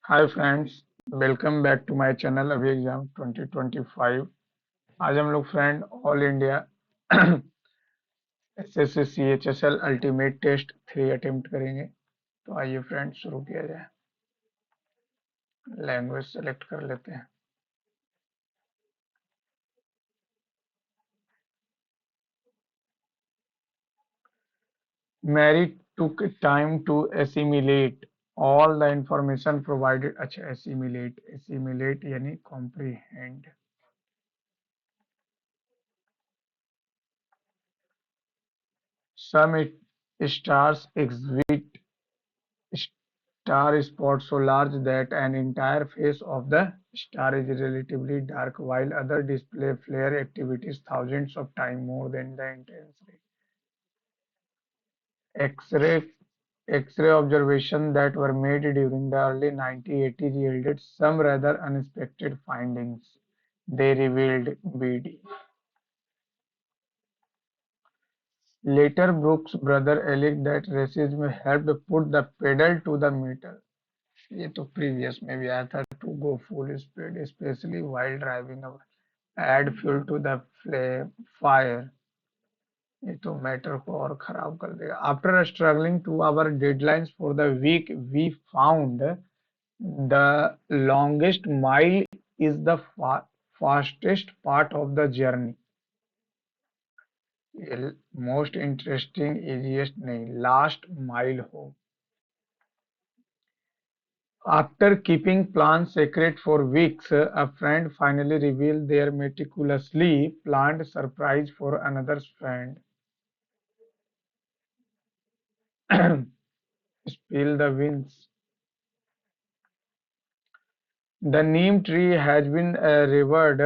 Hi friends, welcome back to my channel अभी exam 2025। आज हम लोग friend all India SSC CHSL ultimate test 3 attempt करेंगे। तो आइए फ्रेंड शुरू किया जाए। लैंग्वेज सेलेक्ट कर लेते हैं। Mary took time to assimilate all the information provided। अच्छा, assimilate यानी comprehend। some stars exhibit star spots so large that an entire face of the star is relatively dark, while others display flare activities thousands of times more than the intense ray. X-ray X-ray observations that were made during the early 1980s yielded some rather unexpected findings. They revealed BD. Later, Brooks' brother alleged that racism helped put the pedal to the metal। ये तो previous में भी आया था। To go full speed specially while driving add fuel to the fire. ये तो matter को और खराब कर देगा। After struggling to our deadlines for the week we found the longest mile is the fastest part of the journey. Most interesting easiest नहीं, last mile हो। After keeping plans secret for weeks, a friend finally revealed their meticulously planned surprise for another friend. Spill the beans. The neem tree has been revered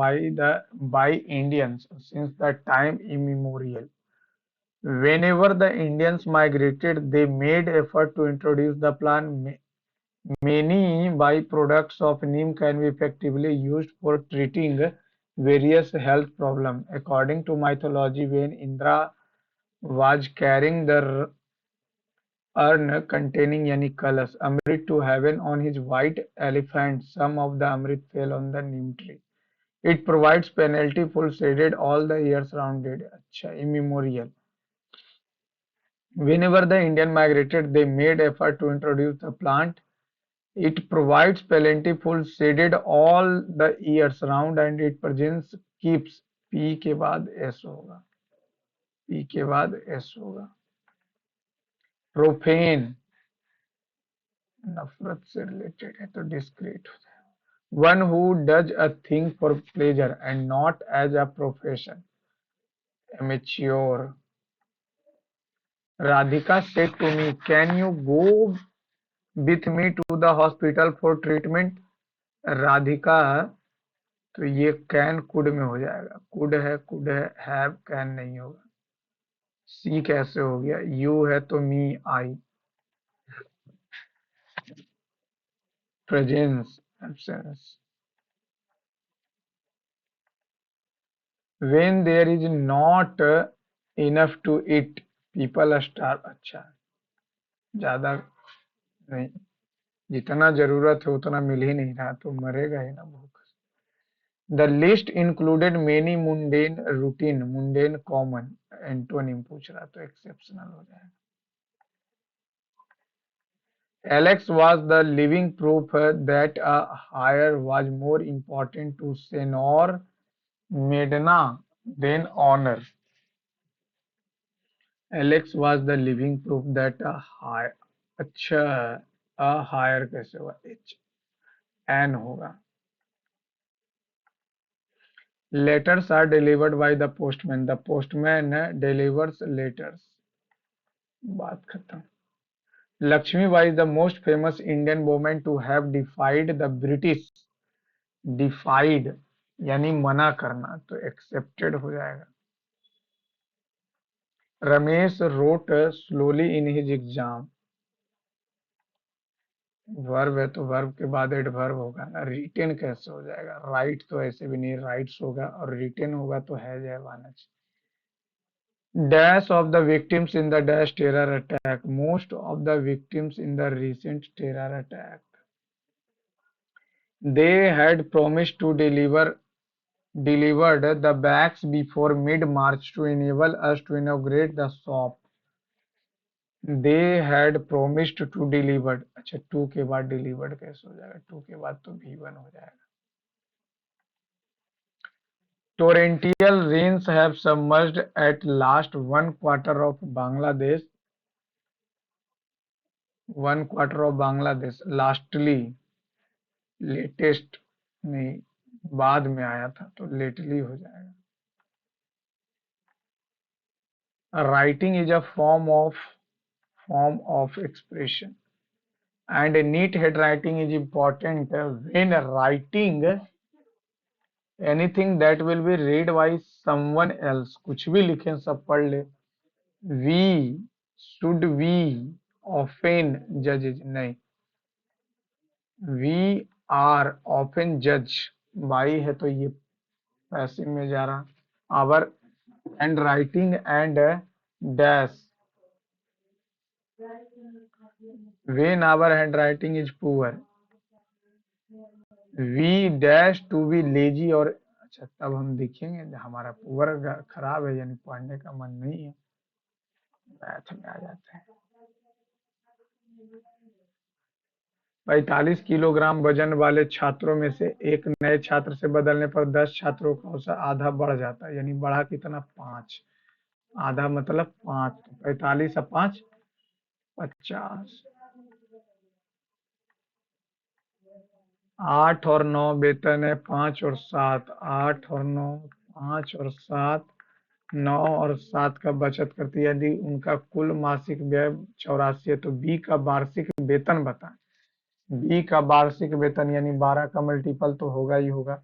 by Indians since the time immemorial. Whenever the Indians migrated, they made effort to introduce the plant. Many byproducts of neem can be effectively used for treating various health problems. According to mythology, when Indra was carrying the urn containing yani kalas, Amrit to heaven on his white elephant, some of the Amrit fell on the neem tree. It provides penalty full shaded all the years round it. Acha, immemorial. Whenever the Indian migrated, they made effort to introduce the plant. It provides plentiful shaded all the years round and it presents keeps। P के बाद S होगा। P के बाद S होगा। Profane नफरत से related है तो डिस्क्रीट हो जाएगा। One who does a thing for pleasure and not as a profession. Amateur. Radhika said to me, can you go with me to the hospital for treatment. Radhika, तो ये कैन कुड में हो जाएगा। कुड है, हैव कैन नहीं होगा। सी कैसे हो गया, यू है तो मी आई। Presence absence. When there is not enough to it people star. अच्छा, ज्यादा नहीं, जितना जरूरत है उतना मिल ही नहीं रहा तो मरेगा ही ना भूख। The list included many mundane routine. Mundane common antonym पूछ रहा तो एक्सेप्शनल हो जाएगा। Alex was the living proof that a hire was more important to Senor Medina than honor. Alex was the living proof that a hire। अच्छा, a hire कैसे हुआ, H N होगा। Letters are delivered by the postman। The postman delivers letters। बात खत्म। Lakshmi is the most famous Indian woman to have defied the British। डिफाइड यानी मना करना तो एक्सेप्टेड हो जाएगा। Ramesh wrote slowly in his exam. Verb है तो वर्ब के बाद एडवर्ब होगा ना। रिटेन कैसे हो जाएगा, राइट तो ऐसे भी नहीं, राइट्स होगा और रिटेन होगा तो है जयवाना। Dash of the victims in the dash terror attack. Most of the victims in the recent terror attack. They had promised to delivered the bags before mid-March to enable us to inaugurate the shop. They had promised to delivered. अच्छा to के बाद delivered कैसे हो जाएगा? To के बाद तो V1 हो जाएगा. Torrential rains have submerged at last one quarter of Bangladesh. Lastly, latest नहीं, बाद में आया था तो लेटली हो जाएगा. Writing is a form of expression, and a neat handwriting is important when writing anything that will be read by someone else. कुछ भी लिखें सब पढ़ ले. we should we often judge नहीं, we are often judge by है तो ये पैसिव में जा रहा. our handwriting and dash when our handwriting is poor. we dash to be lazy और अच्छा तब हम देखेंगे जब हमारा पुअर खराब है यानी पढ़ने का मन नहीं है. मैथ में आ जाते हैं. 45 किलोग्राम वजन वाले छात्रों में से एक नए छात्र से बदलने पर 10 छात्रों का औसत आधा बढ़ जाता है. यानी बढ़ा कितना? 5. आधा मतलब 5. 45 और 5 50. 8 और 9 वेतन है. 5 और 7 8 और 9 5 और 7 9 और 7 का बचत करती है. यदि उनका कुल मासिक व्यय 84 है तो बी का वार्षिक वेतन बताएं. बी का वार्षिक वेतन यानी 12 का मल्टीपल तो होगा ही होगा.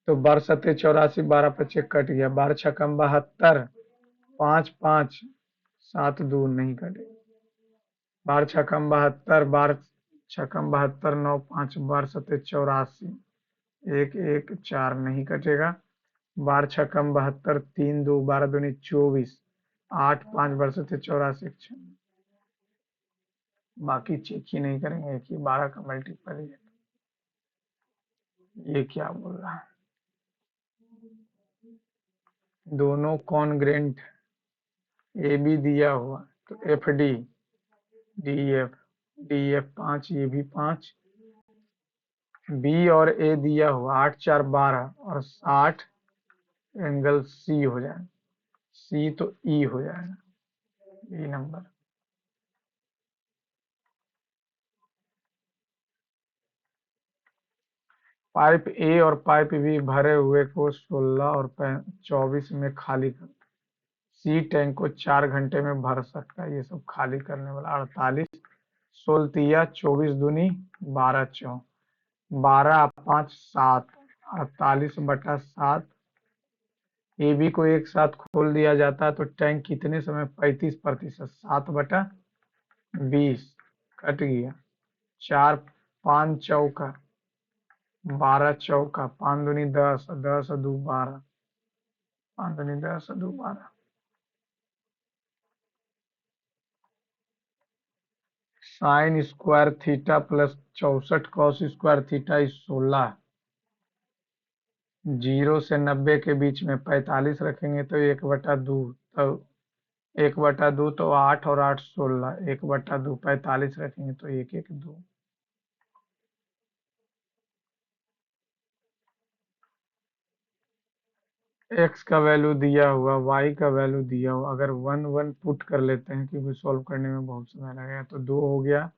तो 12 12 पच्चे कट गया. 12 छक्कम 72 5 5 7 2 नहीं कटे. 12 छक्कम 72 12 छक्कम 72 9 5 12 सत्ते 84 1 1 4 नहीं कटेगा. 12 छक्कम 72 3 2 12 दूनी 24 8 5 12 सत्ते 84 बाकी चेक ही नहीं करेंगे. एक ही 12 का मल्टीपल है. ये क्या बोल रहा है? दोनों कॉन्ग्रेंट ए बी दिया हुआ तो एफ डी डी एफ 5 ये भी 5. बी और ए दिया हुआ 8 4 12 और 60 एंगल सी हो जाएगा. सी तो ई हो जाएगा. ई नंबर. पाइप ए और पाइप बी भरे हुए को 16 और 24 में खाली कर. सी टैंक को 4 घंटे में भर सकता है. ये सब खाली करने वाला. 48 16 24 दूनी 12 चौ 12 5 7 48/7. ए बी को एक साथ खोल दिया जाता है तो टैंक कितने समय? 35%. 7/20 कट गया. 4 5 चौका 12 चौका 5 दूनी 10 10 दो 12 5 दूनी 10 दो 12. Sine square theta plus 64 cos square theta 16. 0 से 90 के बीच में 45 रखेंगे तो 1/2 तो 1/2 तो 8 और 8 16 1/2 45 रखेंगे तो 1 1 2. एक्स का वैल्यू दिया हुआ वाई का वैल्यू दिया हुआ. अगर 1 1 पुट कर लेते हैं क्योंकि सॉल्व करने में बहुत समय लगेगा. तो 2 हो गया.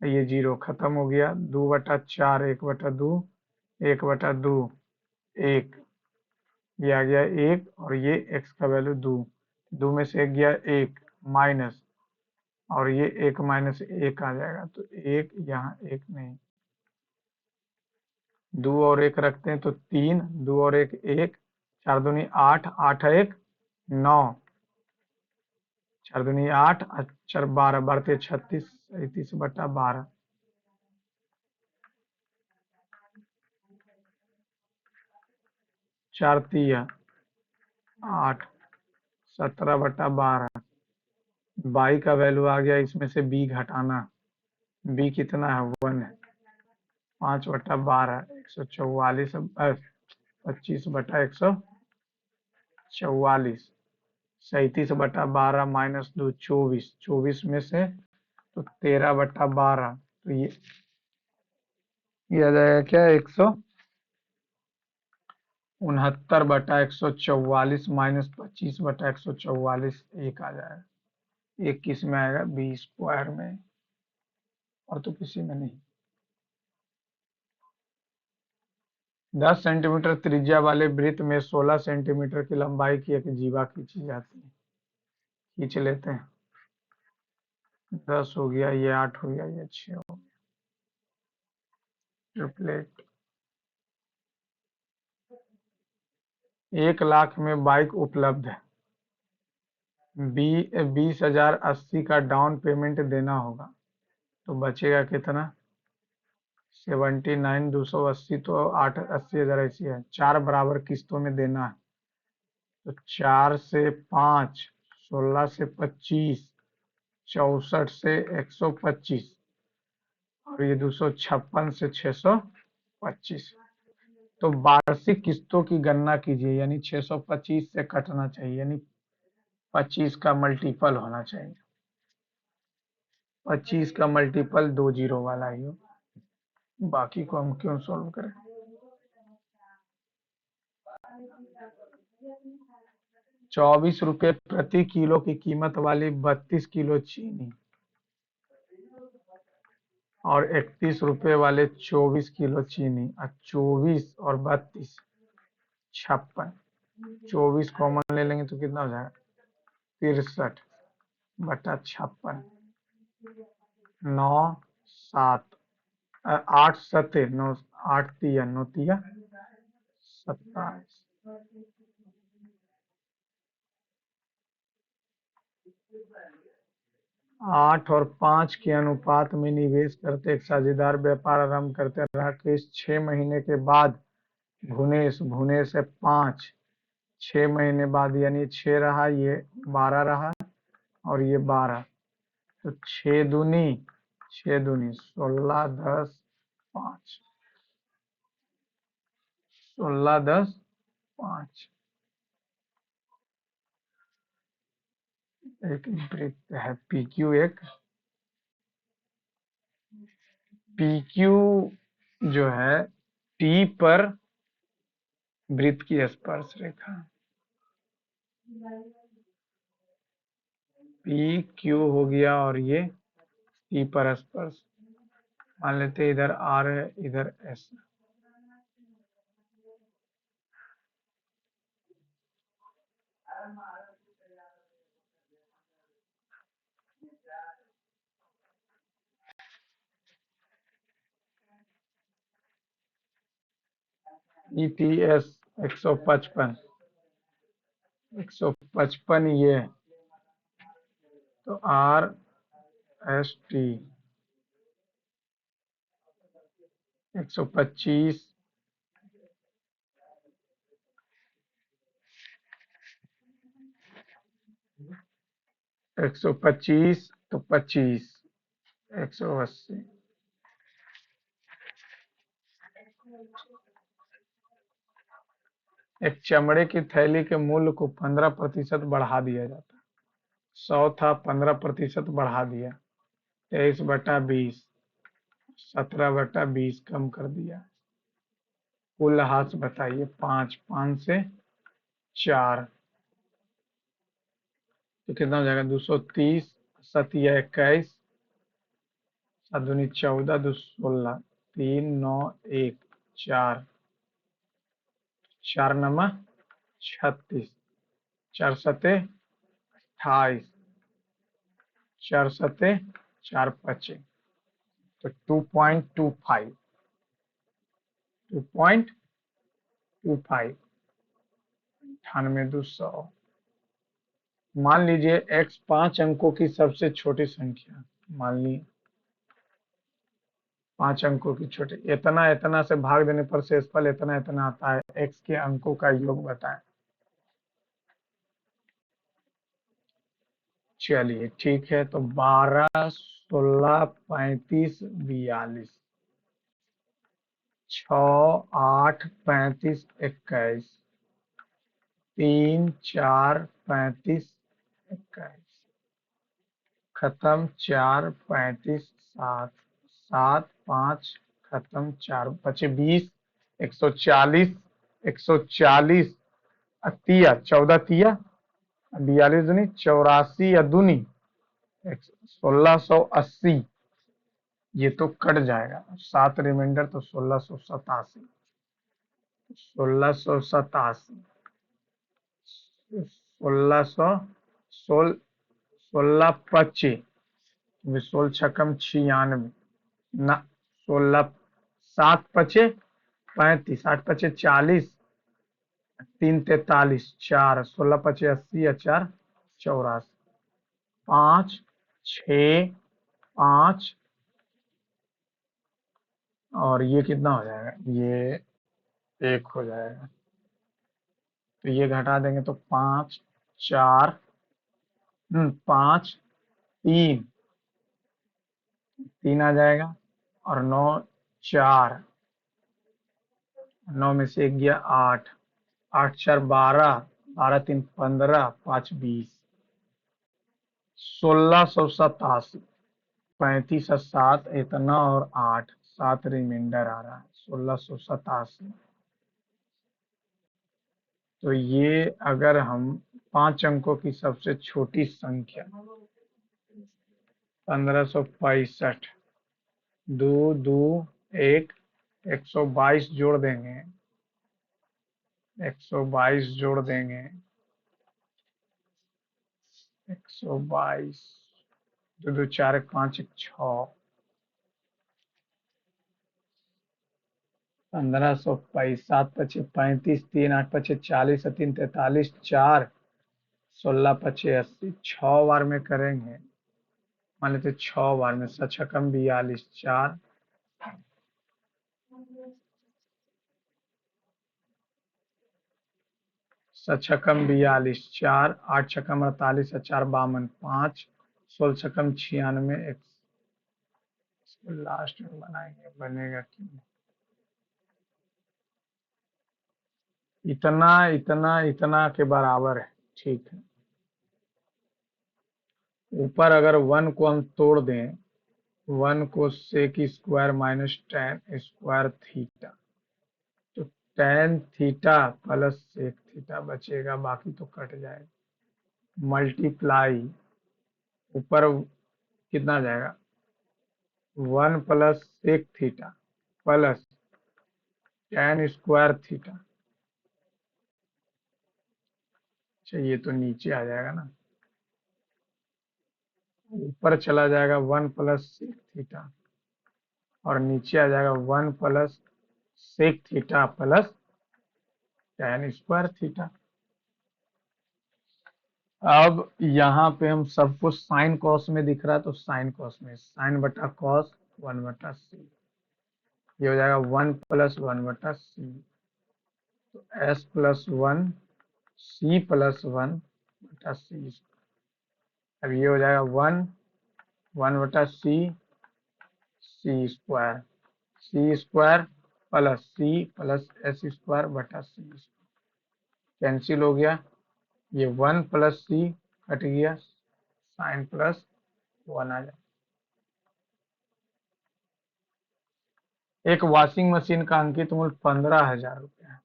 ये 0 खत्म हो गया. 2/4 1/2 1/2 1 ये आ गया 1 और ये एक्स का वैल्यू 2. 2 में से 1 गया 1 माइनस और ये 1 माइनस 1 आ जाएगा. तो 1 यहाँ 1 नहीं. 2 और 1 रखते हैं तो 3 2 और 1 1 4 दूनी 8 8 1 9 4 दूनी 8 4 12 बढ़ते 36 37/12. 4 तिया 8 17/12. बाई का वैल्यू आ गया. इसमें से बी घटाना. बी कितना है? 1 है. 5/12 144, 25/144, 37/12 -2 24, 24 में से तो 13/12, तो ये आ जाएगा क्या, 169/144 -25/144, एक आ जाएगा। एक किस में आएगा, बी स्क्वायर में, और तो किसी में नहीं। 10 सेंटीमीटर त्रिज्या वाले वृत्त में 16 सेंटीमीटर की लंबाई की एक जीवा खींची जाती है। खींच लेते हैं। 10 हो गया, ये 8 हो गया, ये 6 हो गया। ट्रिपलेट। 1 लाख में बाइक उपलब्ध है। 20,080 का डाउन पेमेंट देना होगा, तो बचेगा कितना, 79, 280, तो 80,000 ऐसी है। 4 बराबर किस्तों में देना है, तो 4 से 5, 16 से 25, 64 से 125, और ये 256 से 625। तो वार्षिक किस्तों की गणना कीजिए, यानी 625 से कटना चाहिए, यानी 25 का मल्टीपल होना चाहिए। 25 का मल्टीपल 2 जीरो वाला ही हो, बाकी को हम क्यों सॉल्व करें। 24 रुपये प्रति किलो की कीमत वाली 32 किलो चीनी और 31 रुपये वाले 24 किलो चीनी, और 24 और 32, 56। 24 कॉमन ले लेंगे तो कितना हो जाएगा, 63/56। 9 7 8 सते 9, 8 तिया 9 तिया 27। 8 और 5 के अनुपात में निवेश करते एक साझेदार व्यापार आरंभ करते। राकेश 6 महीने के बाद भुवनेश, भुवनेश है 5, 6 महीने बाद, यानी 6 रहा, ये 12 रहा, और ये 12, तो 6 दूनी 16, 10, 5, 16, 10, 5। एक वृत्त है PQ, एक PQ जो है T पर वृत्त की स्पर्श रेखा। PQ हो गया, और ये T पर स्पर्श। मान लेते इधर R है, इधर S। ETS 155, 155 ये है, तो RST 125, 125 तो 25, 180। एक चमड़े की थैली के मूल्य को 15% बढ़ा दिया जाता है। 100 था, 15% बढ़ा दिया, 23/20, 17/20 कम कर दिया। कुल हाथ बताइए, 5, 5 से 4, तो कितना हो जाएगा, 230, 7 21, 7 14, 2 16, 3 9 1 4, 4 9 36, 4 सते 28, 4 सते 4 25, तो 2.25, 2.25, 98,200। मान लीजिए x 5 अंकों की सबसे छोटी संख्या, मान ली 5 अंकों की छोटी, इतना इतना से भाग देने पर शेषफल इतना इतना आता है, x के अंकों का योग बताएं। चलिए ठीक है, तो 12, 16, 35, 42, छ 8 35 21, 3 4 35 21, खत्म 4 35 7, 7 5 खत्म 4 बचे 20, 140, 140 तिया 14 तिया 42 दूनी 84 या दूनी 1680, ये तो कट जाएगा 7 रिमाइंडर तो 1687, 1687, 1600, 16 16 छकम 96 ना 16 7 पचे 35, 8 पचे 40, 3 43, 4 16 पचे 80 या 4 84, 5 6 5 और ये कितना हो जाएगा, ये 1 हो जाएगा, तो ये घटा देंगे तो 5 4 5 3 3 आ जाएगा और 9 4, 9 में से 1 गया 8, 8 4 12, 12 3 15, 5 20, 1687, 35 और 7 इतना और 8 7 रिमाइंडर आ रहा है 1687। तो ये अगर हम 5 अंकों की सबसे छोटी संख्या 1565 2 2 1 122 जोड़ देंगे, 122 जोड़ देंगे, 122 2 2 4 1 5 1 6, 1522 7 पचे 35, 3 8 पचे 40, 3 43, 4 16 पचे 80, 6 बार में करेंगे, मान लेते 6 बार में, छकम 42, 4 छकम 42, 4 8 छकम 48, 4 52, 5 16 छकम 96, लास्ट में बनाएंगे, बनेगा क्यों, इतना इतना इतना के बराबर है, ठीक है। ऊपर अगर 1 को हम तोड़ दें, 1 को sec square minus tan square theta, तो tan theta plus sec theta बचेगा, बाकी तो कट जाएगा, मल्टीप्लाई ऊपर कितना जाएगा 1 plus sec theta plus tan square theta, अच्छा ये तो नीचे आ जाएगा ना, ऊपर चला जाएगा 1 प्लस सेक थीटा और नीचे आ जाएगा 1 plus sec theta plus tan square theta. अब यहाँ पे हम सब कुछ साइन कॉस में दिख रहा है, तो साइन कॉस में साइन बटा कॉस 1 बटा सी, ये हो जाएगा 1 प्लस 1 बटा सी, तो एस प्लस 1 सी प्लस 1 बटा सी, अब ये हो जाएगा 1 1 बटा C C square, C square plus C plus S square बटा सी, कैंसिल हो गया, ये 1 प्लस सी कट गया, साइन प्लस 1 आ जाए। एक वॉशिंग मशीन का अंकित मूल्य 15,000 रुपये है,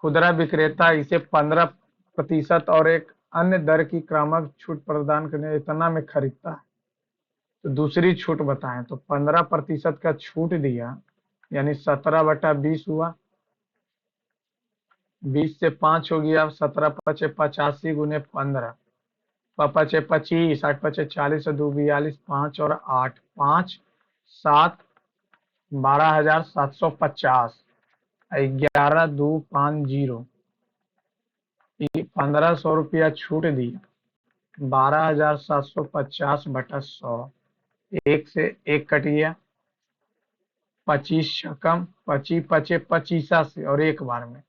खुदरा विक्रेता इसे 15% और एक अन्य दर की क्रामक छूट प्रदान करने इतना में खरीदता है, तो दूसरी छूट बताएं, तो 15% का छूट दिया यानी 17/20 हुआ, 20 से 5 हो गया, 17 पचे 85 गुने 15, पचे 25, 8 पचे 40, 2 42, 5 और 8 5 7 12,750, 11 2 5 0, 1500 रुपया छूट दिया, 12,750 बटा 100, 1 से 1 कट गया, 25 छकम 25 पचे 25 से और एक बार में,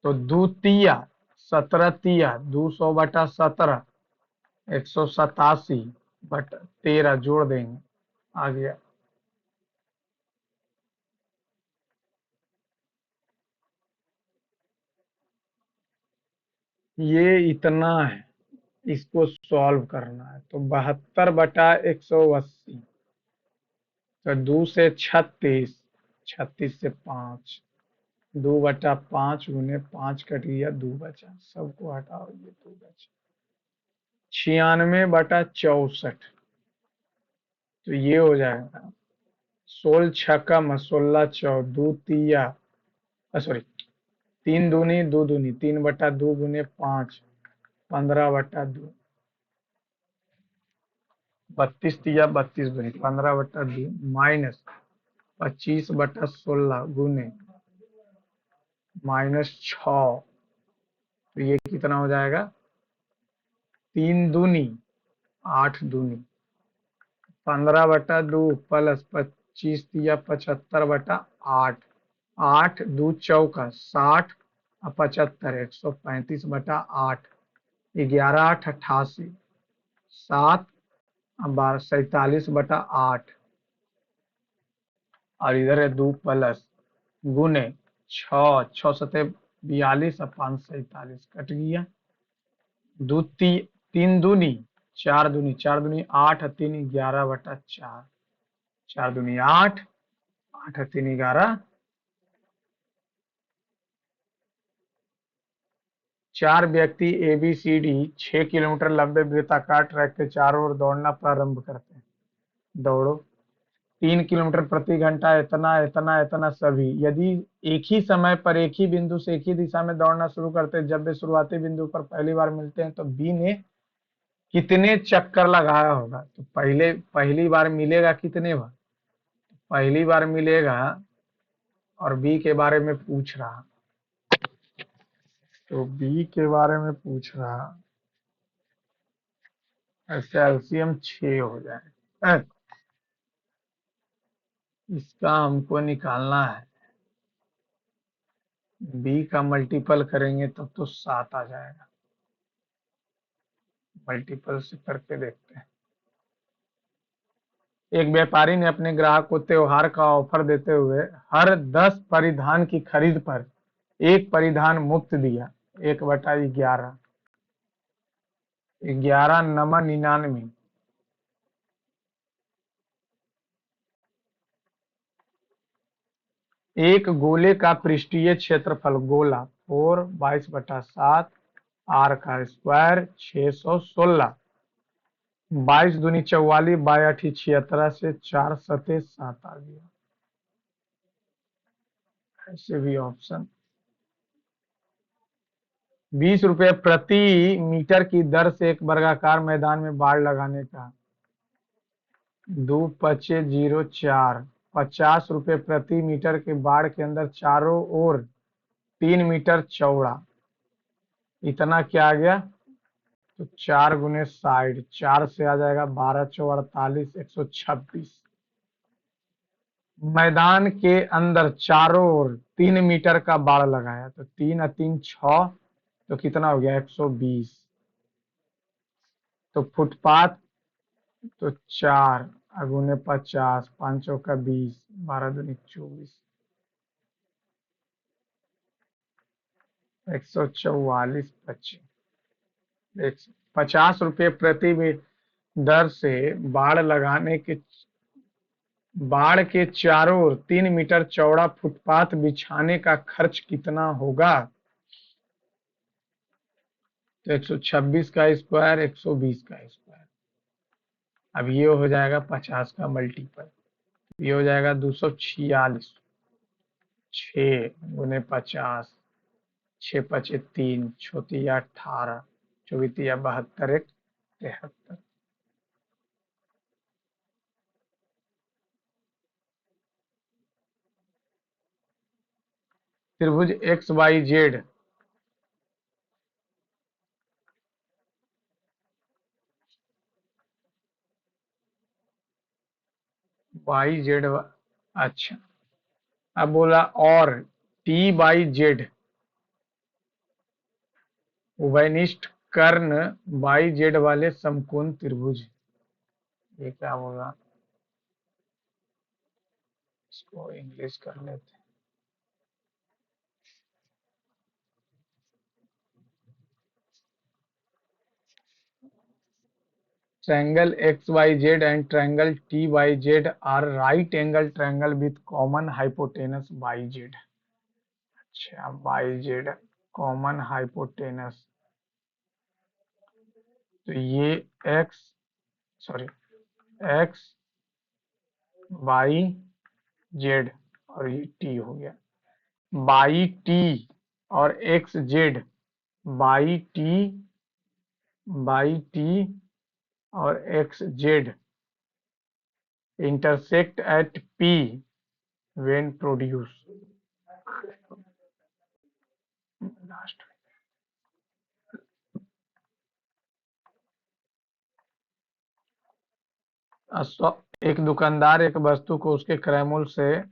तो 2 तिया 17 तिया 200 बटा 17, 187 बटा 13 जोड़ देंगे, आ गया ये इतना है, इसको सॉल्व करना है। तो 72/180, तो 2 से 36, 36 से 5, 2/5 गुने 5 कट गया, 2 बचा, सबको हटाओ, ये 2 बचा। 96/64, तो ये हो जाएगा 16 छक्का 2 तिया, सॉरी, 3 दूनी 2 दूनी, 3/2 गुने 5, 15/2, 32 तिया 32 दूनी 15/2 माइनस 25/16 गुने -6, तो ये कितना हो जाएगा? 3 दूनी 8 दूनी, 15/2 प्लस 25 तिया 75/8, 8 दू चौका 60 और 75, 135/8, 11 8 88, 7 और 12 47/8, और इधर है 2 प्लस गुने 6 6 सते 42 और 5 47 कट गया। 3 दूनी 4 दूनी, 4 दूनी 8 और 3 11/4, 4 दूनी 8, 8 और 3 11, 4 व्यक्ति ABCD 6 किलोमीटर लंबे वृत्ताकार ट्रैक के चारों ओर दौड़ना प्रारंभ करते हैं। दौड़ो। 3 किलोमीटर प्रति घंटा, इतना इतना इतना सभी, यदि एक ही समय पर एक ही बिंदु से एक ही दिशा में दौड़ना शुरू करते हैं, जब वे शुरुआती बिंदु पर पहली बार मिलते हैं तो बी ने कितने चक्कर लगाया होगा? तो पहली बार मिलेगा कितने बार? पहली बार मिलेगा, और बी के बारे में पूछ रहा, तो बी के बारे में पूछ रहा, ऐसे एलसीएम 6 हो जाए, इसका हमको निकालना है। बी का मल्टीपल करेंगे तब तो 7 आ जाएगा। मल्टीपल से करके देखते हैं। एक व्यापारी ने अपने ग्राहक को त्योहार का ऑफर देते हुए हर 10 परिधान की खरीद पर एक परिधान मुफ्त दिया। 1/11, 11 9 99, एक गोले का पृष्ठीय क्षेत्रफल गोला 4 22/7, आर का स्क्वायर 616, 22 दूनी 44, 22 76 से 4 सते 7 आ गया। ऐसे भी ऑप्शन। 20 रुपये प्रति मीटर की दर से एक वर्गाकार मैदान में बाड़ लगाने का। 2 5 0 4, 50 रुपये प्रति मीटर के बाड़ के अंदर चारों ओर 3 मीटर चौड़ा, इतना क्या आ गया? तो 4 गुने 60, 4 से आ जाएगा 12 4 48, 126। मैदान के अंदर चारों ओर 3 मीटर का बाड़ लगाया, तो 3 और 3 6, तो कितना हो गया? 120। तो फुटपाथ, तो 4 गुने 50, 5 चौका 20, 12 दूनी 24, 144, 50 रुपये प्रति दर से बाड़ के चारों ओर 3 मीटर चौड़ा फुटपाथ बिछाने का खर्च कितना होगा? तो 126 का स्क्वायर, 120 का स्क्वायर। अब ये हो जाएगा 50 का मल्टीपल, ये हो जाएगा 246, 6 गुने 50, 6 5 3, 6 3 18, 24 3 72, 73। त्रिभुज XYZ, YZ, अच्छा, अब बोला और TYZ, उभयनिष्ठ कर्ण YZ वाले समकोण त्रिभुज। ये क्या बोला? इसको इंग्लिश कर लेते। Triangle XYZ and triangle TYZ are right angle triangle with common hypotenuse YZ. अच्छा, YZ कॉमन हाइपोटेनस, तो ये x, sorry, x by Z और ये t हो गया, बाई t और एक्स जेड, बाई टी और x Z intersect at P when produce last। एक दुकानदार एक वस्तु को उसके क्रय मूल्य से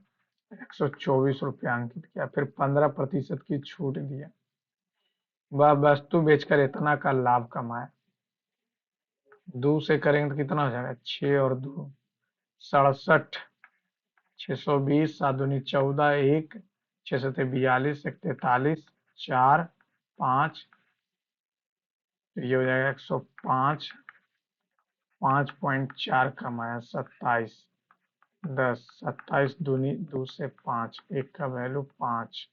124 रुपये अंकित किया, फिर 15% की छूट दिया। वह वस्तु बेचकर इतना का लाभ कमाया। 2 से करेंगे तो कितना हो जाएगा, 6 और 2 67, 620, 7 दूनी 14, 1, 6 सत्ते 42, 1 43, 4, 5, तो ये हो जाएगा 105, 5.4 कमाया, 27, 10, 27 दूनी 2 से 5, 1 का वैल्यू 5।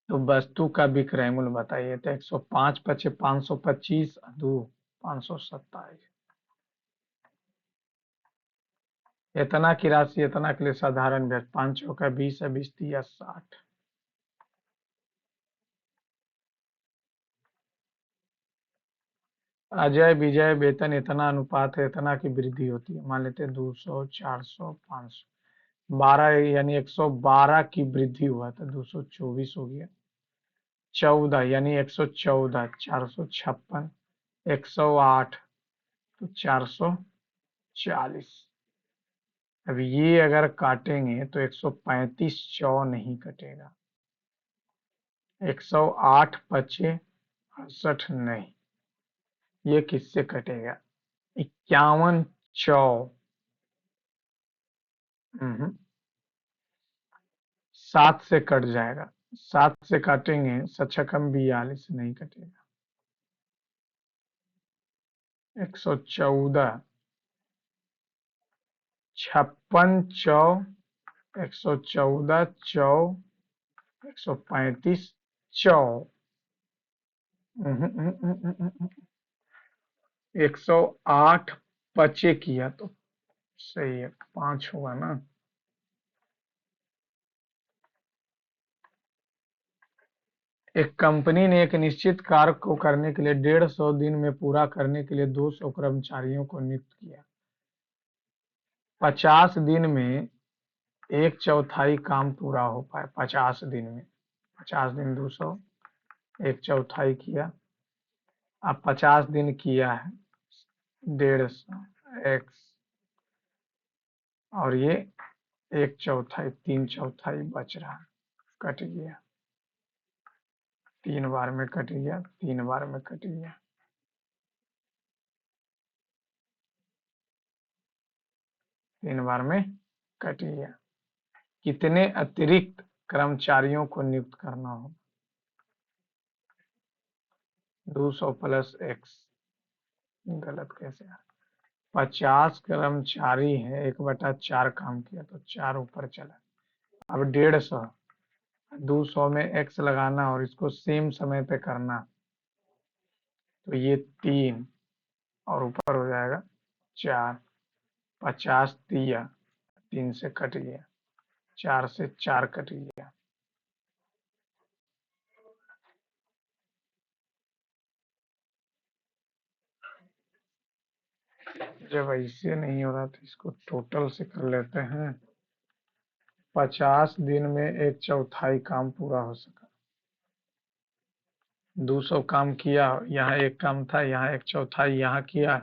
तो वस्तु का विक्रय मूल्य बताइए, तो 105 पचे 525, 2 527। इतना की राशि इतना के लिए साधारण ब्याज 5 चौका 20 है, 20 तिया 60। अजय विजय वेतन इतना अनुपात है, इतना की वृद्धि होती है, मान लेते हैं 200, 400, 500, 12 यानी 112 की वृद्धि हुआ तो 224 हो गया। 14 यानी 114, 456, 108 तो 440। अब ये अगर काटेंगे तो 135 चौ नहीं कटेगा, 108 पचे 68 नहीं, ये किससे कटेगा, 51 चौ, 7 से कट जाएगा, 7 से काटेंगे 7 42 नहीं कटेगा, 114, 56 चौ, 114 चौ, 135 चौ, 108 पचे किया तो सही है, 5 होगा ना। एक कंपनी ने एक निश्चित कार्य को करने के लिए 150 दिन में पूरा करने के लिए 200 कर्मचारियों को नियुक्त किया। 50 दिन में 1/4 काम पूरा हो पाए, 50 दिन में, 50 दिन 200, 1/4 किया। अब 50 दिन किया है 150 एक्स, और ये 1/4, 3/4 बच रहा है, कट गया, 3 बार में कट गया, 3 बार में कट गया, 3 बार में कट गया। कितने अतिरिक्त कर्मचारियों को नियुक्त करना होगा, 200 प्लस एक्स, गलत कैसे आ, 50 कर्मचारी है, 1/4 काम किया तो 4 ऊपर चला। अब 150, 200 में एक्स लगाना और इसको सेम समय पे करना, तो ये 3 और ऊपर हो जाएगा 4, 50 दिया, 3 से कट गया, 4 से 4 कट गया। जब ऐसे नहीं हो रहा तो इसको टोटल से कर लेते हैं। 50 दिन में 1/4 काम पूरा हो सका, 200 काम किया, यहाँ एक काम था, यहाँ 1/4 यहाँ किया।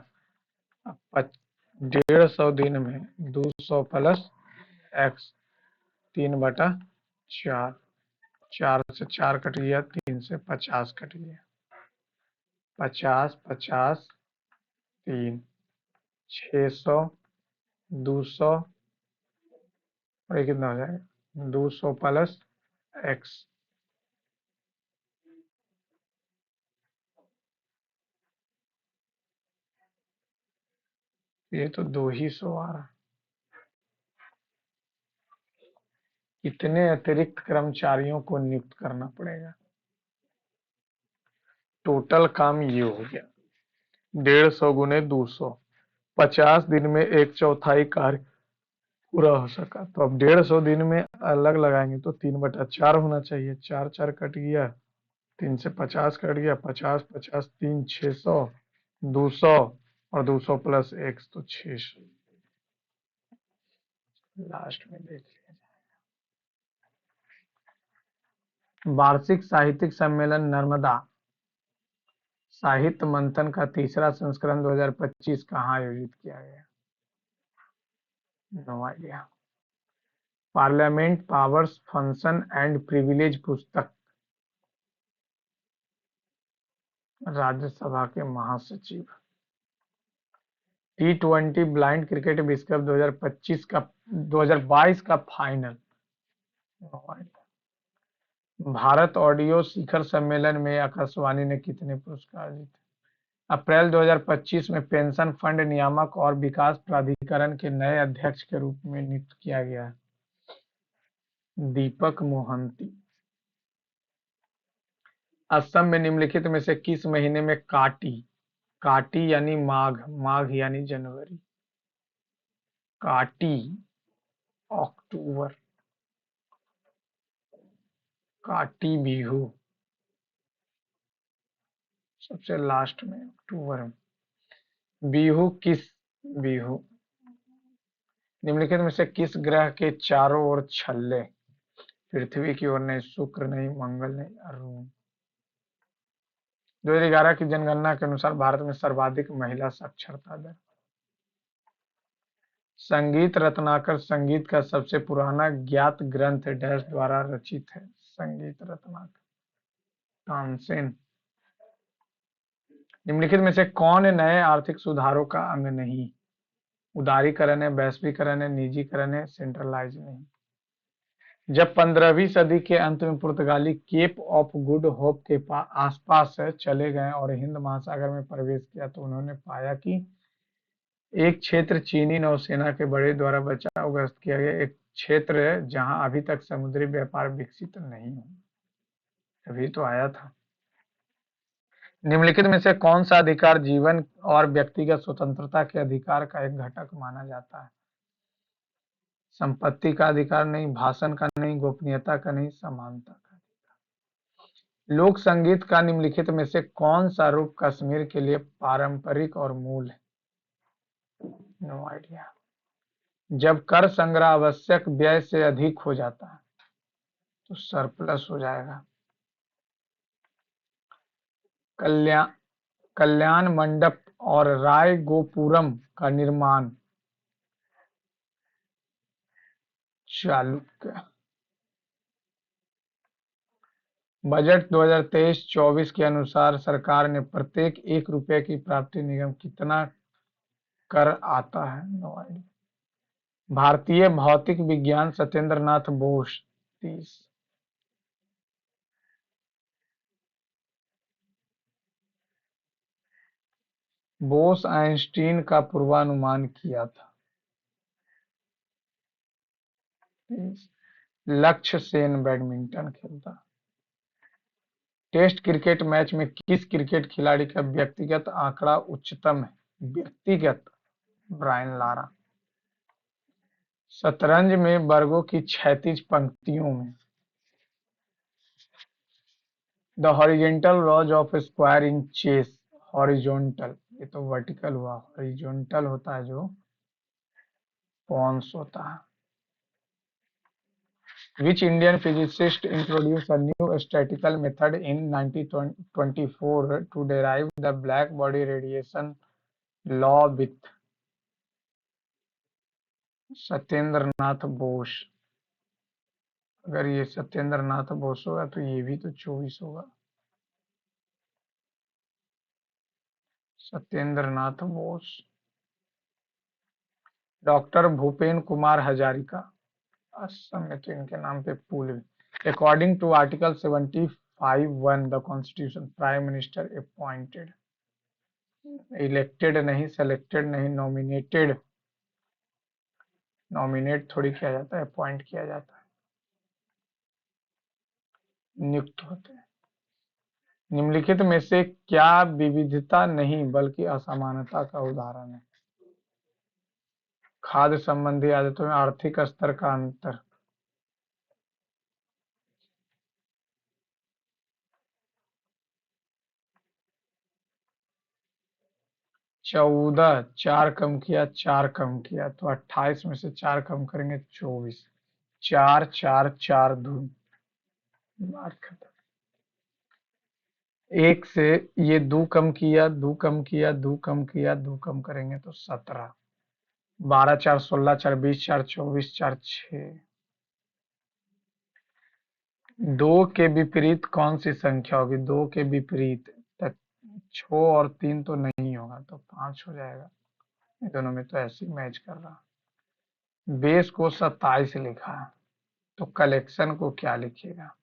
अब 150 दिन में 200 प्लस एक्स, 3/4, 4 से 4 कट गया, 3 से 50 कट गया, 50, 50, 3, 600, 200 और ये कितना हो जाएगा, 200 प्लस एक्स, ये तो 200 आ रहा। कितने अतिरिक्त कर्मचारियों को नियुक्त करना पड़ेगा? टोटल काम ये हो गया 150 गुने 200, 50 दिन में एक चौथाई कार्य पूरा हो सका। तो अब 150 दिन में अलग लगाएंगे तो 3/4 होना चाहिए। चार चार कट गया, 3 से 50 कट गया, 50 50 3 600, 200 और 200 प्लस एक तो 600। लास्ट में देख लिया। वार्षिक साहित्यिक सम्मेलन नर्मदा साहित्य मंथन का तीसरा संस्करण 2025 कहाँ आयोजित किया गया? No idea. Parliament powers function and privilege पुस्तक राज्यसभा के महासचिव। T20 ब्लाइंड क्रिकेट विश्व कप 2022 का फाइनल। भारत ऑडियो शिखर सम्मेलन में आकाशवाणी ने कितने पुरस्कार जीते? अप्रैल 2025 में पेंशन फंड नियामक और विकास प्राधिकरण के नए अध्यक्ष के रूप में नियुक्त किया गया है दीपक मोहंती। असम में निम्नलिखित में से किस महीने में काटी काटी यानी माघ, माघ यानी जनवरी, काटी अक्टूबर, काटी बिहू सबसे लास्ट में अक्टूबर में। बिहू किस बिहू निम्नलिखित में से किस ग्रह के चारों ओर छल्ले? पृथ्वी की ओर नहीं, शुक्र नहीं, मंगल नहीं, अरुण। 2011 की जनगणना के अनुसार भारत में सर्वाधिक महिला साक्षरता दर। संगीत रत्नाकर संगीत का सबसे पुराना ज्ञात ग्रंथ डैश द्वारा रचित है? संगीत रत्नाकर तानसेन। निम्नलिखित में से कौन नए आर्थिक सुधारों का अंग नहीं? उदारीकरण है, वैश्वीकरण है, निजीकरण है, सेंट्रलाइज नहीं। जब 15वीं सदी के अंत में पुर्तगाली केप ऑफ गुड होप के आसपास चले गए और हिंद महासागर में प्रवेश किया तो उन्होंने पाया कि एक क्षेत्र चीनी नौसेना के बड़े द्वारा बचावग्रस्त किया गया एक क्षेत्र है जहां अभी तक समुद्री व्यापार विकसित नहीं हुआ। अभी तो आया था। निम्नलिखित में से कौन सा अधिकार जीवन और व्यक्तिगत स्वतंत्रता के अधिकार का एक घटक माना जाता है? संपत्ति का अधिकार नहीं, भाषण का नहीं, गोपनीयता का नहीं, समानता का। लोक संगीत का निम्नलिखित में से कौन सा रूप कश्मीर के लिए पारंपरिक और मूल है? No idea. जब कर संग्रह आवश्यक व्यय से अधिक हो जाता है तो सरप्लस हो जाएगा। कल्याण कल्याण मंडप और राय गोपुरम का निर्माण चालुक्य। बजट 2023-24 के अनुसार सरकार ने प्रत्येक 1 रुपये की प्राप्ति निगम कितना कर आता है? No idea. भारतीय भौतिक विज्ञान सत्येंद्र नाथ बोस 30। बोस आइंस्टीन का पूर्वानुमान किया था 30। लक्ष्य सेन बैडमिंटन खेलता। टेस्ट क्रिकेट मैच में किस क्रिकेट खिलाड़ी का व्यक्तिगत आंकड़ा उच्चतम है? व्यक्तिगत ब्रायन लारा। शतरंज में वर्गों की क्षैतिज पंक्तियों में the horizontal rows of square in chess. Horizontal ये तो वर्टिकल हुआ, हॉरिजॉन्टल होता है जो पॉन्स होता है। Which Indian physicist introduced a new statistical method in 1924 to derive the black body radiation law with? Satyendra Nath Bose. अगर ये सत्येंद्र नाथ बोस होगा तो ये भी तो 24 होगा। सत्येंद्र नाथ बोस। डॉक्टर भूपेन कुमार हजारिका। असम में तो इनके नाम पे पुल भी। According to article 75(1) the constitution prime minister appointed. Elected नहीं, सेलेक्टेड नहीं, नॉमिनेटेड। नॉमिनेट थोड़ी किया जाता है, अपॉइंट किया जाता है, नियुक्त होते हैं। निम्नलिखित में से क्या विविधता नहीं बल्कि असमानता का उदाहरण है? खाद्य संबंधी आदतों में आर्थिक स्तर का अंतर। 14, चार कम किया, चार कम किया तो 28 में से चार कम करेंगे 24। चार चार चार दूनी, बात खत्म। एक से ये दो कम किया, दो कम किया, दो कम किया, दो कम करेंगे तो 17। 12 चार 16, चार 20, चार 24, चार 6। दो के विपरीत कौन सी संख्या होगी? दो के विपरीत तक 6 और 3 तो नहीं होगा, तो 5 हो जाएगा। इन दोनों में तो ऐसे ही मैच कर रहा। बेस को 27 लिखा है, तो कलेक्शन को क्या लिखेगा?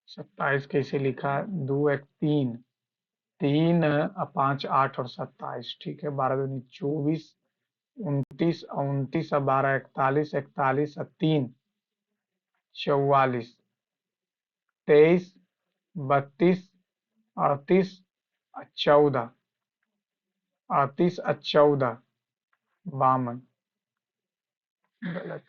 27 कैसे लिखा? दो एक तीन, तीन 5 8 और 27, ठीक है। 12 दूनी 24, 29 29 और 12 41, 41 और 3 44, 23 32, 38 और 14, 38 और 14 52। गलत।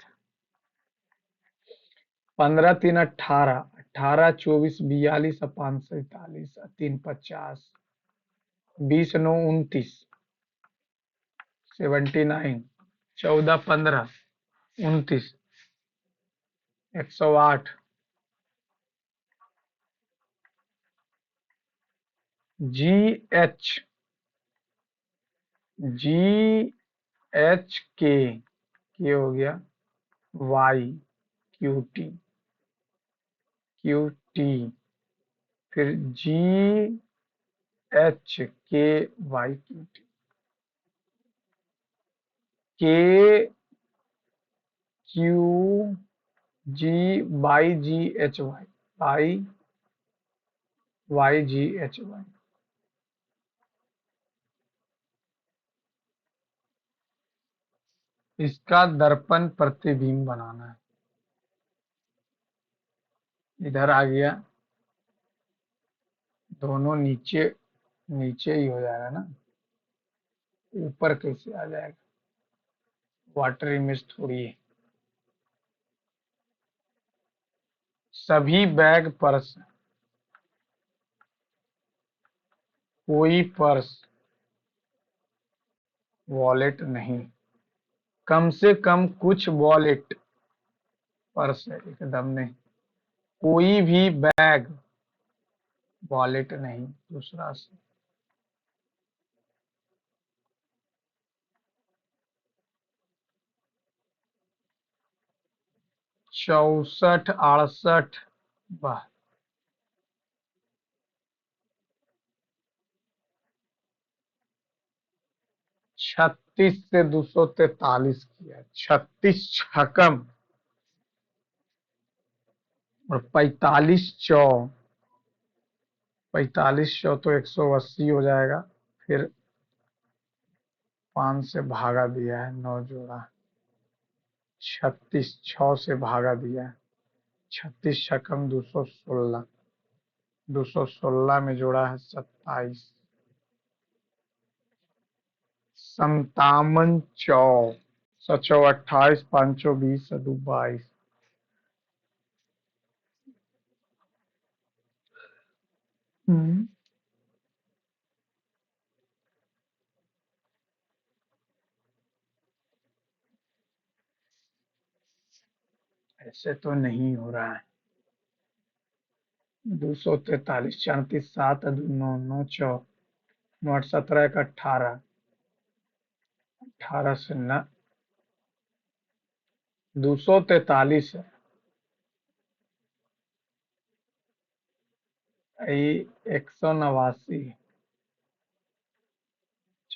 15 3 18, 18 24 42 और 5 47 और 3 50, 20 9 29, 79, 14 15 29, 108। जी एच, जी एच के हो गया, Y Q T, Q T, फिर G H K Y Q T, K Q G by G H Y, by Y G H Y. इसका दर्पण प्रतिबिंब बनाना है। इधर आ गया, दोनों नीचे, नीचे ही हो जाएगा ना, ऊपर कैसे आ जाएगा? वाटर इमेज थोड़ी है। सभी बैग पर्स, कोई पर्स वॉलेट नहीं। कम से कम कुछ वॉलेट पर्स है, एकदम नहीं। कोई भी बैग वॉलेट नहीं, दूसरा से। 64 68, वाह। 36 से 243 किया, 36 छकम, और 45 चौ, 45 चौ तो 180 हो जाएगा। फिर 5 से भागा दिया है, 9 जोड़ा। 36 6 से भागा दिया है, 36 छकम 216, 216 में जोड़ा है 27। 57 चौ, 7 28, 5 20 दो 22। हम्म, ऐसे तो नहीं हो रहा है। 243, 34 7 दो 9 9 चौ, 9 8 17 1 18, 18 से न 243 है। ये 189।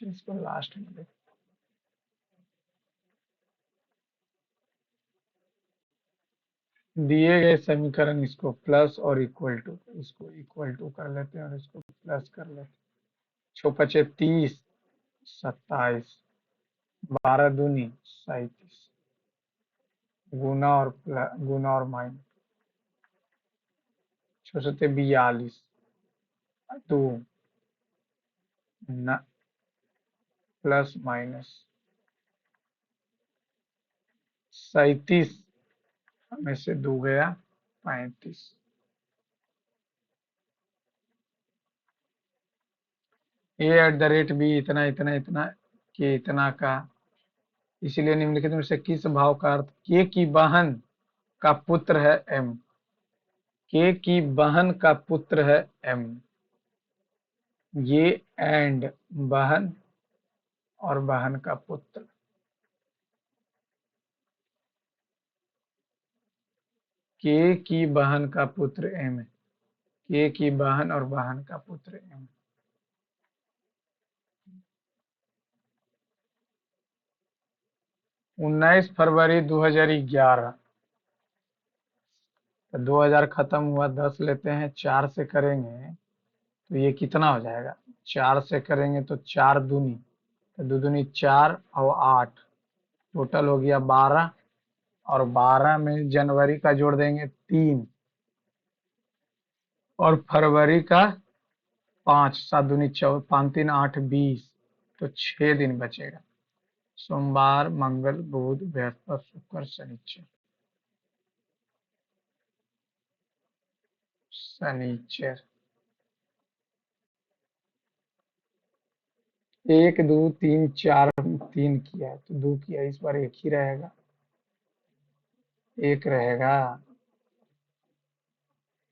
इसको लास्ट में देख। दिए गए समीकरण, इसको प्लस और इक्वल टू, इसको इक्वल टू कर लेते हैं और इसको प्लस कर लेते हैं। छो पचे 30, 27, 12 दूनी 37, गुना और माइनस, छो सते 42, दो न प्लस माइनस 37 में से 2 गया 35। a@b इतना इतना इतना के इतना का, इसलिए निम्नलिखित में से किस भाव का अर्थ के की बहन का पुत्र है एम। के की बहन का पुत्र है एम। ये एंड बहन और बहन का पुत्र, के की बहन का पुत्र एम है। के की बहन और बहन का पुत्र एम। 19 फरवरी 2011, तो 2000 खत्म हुआ, 10 लेते हैं, 4 से करेंगे तो ये कितना हो जाएगा, 4 से करेंगे तो 4 दूनी, तो दो दूनी 4 और 8, टोटल हो गया 12, और 12 में जनवरी का जोड़ देंगे 3, और फरवरी का 5, 7 दूनी 14, 5 3 8 20, तो 6 दिन बचेगा। सोमवार, मंगल, बुध, बृहस्पति, शुक्र, शनिचर। शनिचर 1 2 3 4, 3 किया है तो 2 किया, इस बार एक ही रहेगा, एक रहेगा,